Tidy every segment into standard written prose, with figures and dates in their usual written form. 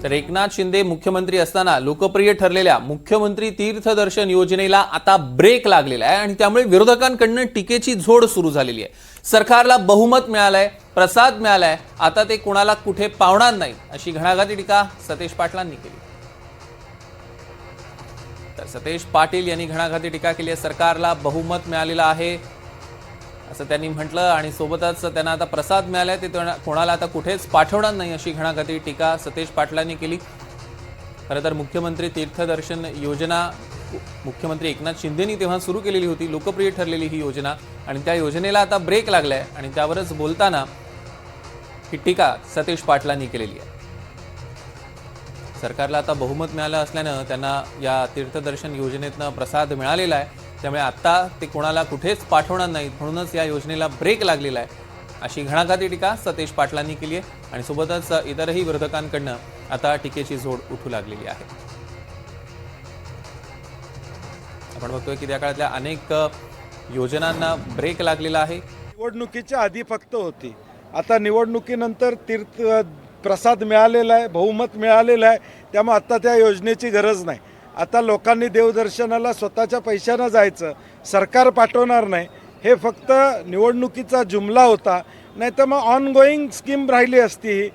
तर एकनाथ शिंदे मुख्यमंत्री असताना लोकप्रिय ठरलेल्या मुख्यमंत्री तीर्थदर्शन योजनेला आता ब्रेक लागलेला आहे आणि त्यामुळे विरोधकांकडून टीकेची झोड सुरू झालेली आहे। सरकारला बहुमत मिळालंय, प्रसाद मिळालाय, आता ते कोणाला कुठे पावणार नाही अशी घणाघाती टीका सतेज पाटलांनी केली। तर सतेज पाटील यांनी घणाघाती टीका केली आहे। सरकारला बहुमत मिळालेलं आहे असं त्यांनी म्हटलं आणि सोबतच त्यांना आता प्रसाद मिळालाय, ते कोणाला आता कुठेच पाठवणार नाही अशी घणाघाती टीका सतेज पाटलांनी केली। खरं तर मुख्यमंत्री तीर्थदर्शन योजना मुख्यमंत्री एकनाथ शिंदेनी तेव्हा सुरू केलेली होती, लोकप्रिय ठरलेली ही योजना आणि त्या योजनेला आता ब्रेक लागलाय आणि त्यावरच बोलताना ही टीका सतेज पाटलांनी केलेली आहे। सरकारला आता बहुमत मिळालं असल्यानं त्यांना या तीर्थदर्शन योजनेतनं प्रसाद मिळालेला आहे, त्यामुळे आता ते कोणाला कुठेच पाठवणार नाहीत, म्हणूनच या योजनेला ब्रेक लागलेला आहे अशी घणाघाती टीका सतेज पाटलांनी केली आहे आणि सोबतच इतरही विरोधकांकडून आता टीकेची झोड उठू लागलेली आहे। आपण बघतोय की त्या काळातल्या अनेक योजनांना ब्रेक लागलेला आहे। निवडणुकीच्या आधी फक्त होती, आता निवडणुकीनंतर तीर्थ प्रसाद मिळालेला आहे, बहुमत मिळालेलं आहे, त्यामुळे आता त्या योजनेची गरज नाही। आता लोकांनी देवदर्शनाला स्वतःच्या पैशानं जायचं, सरकार पाठवणार नाही, हे फक्त निवडणुकीचा जुमला होता, नाही तर मग ऑनगोईंग स्कीम राहिली असती ही।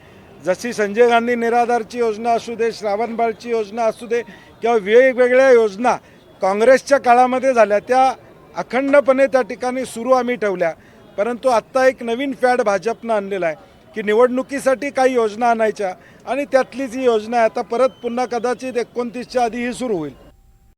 जशी संजय गांधी निराधारची योजना असू दे, श्रावणबाळची योजना असू दे किंवा वेगवेगळ्या योजना काँग्रेसच्या काळामध्ये झाल्या, त्या अखंडपणे त्या ठिकाणी सुरू आम्ही ठेवल्या। परंतु आत्ता एक नवीन फॅड भाजपनं आणलेला आहे की निवडणुकीसाठी काही योजना आणायच्या आणि त्यातलीच ही योजना आहे, आता परत पुन्हा कदाचित 29च्या आधी ही सुरू होईल।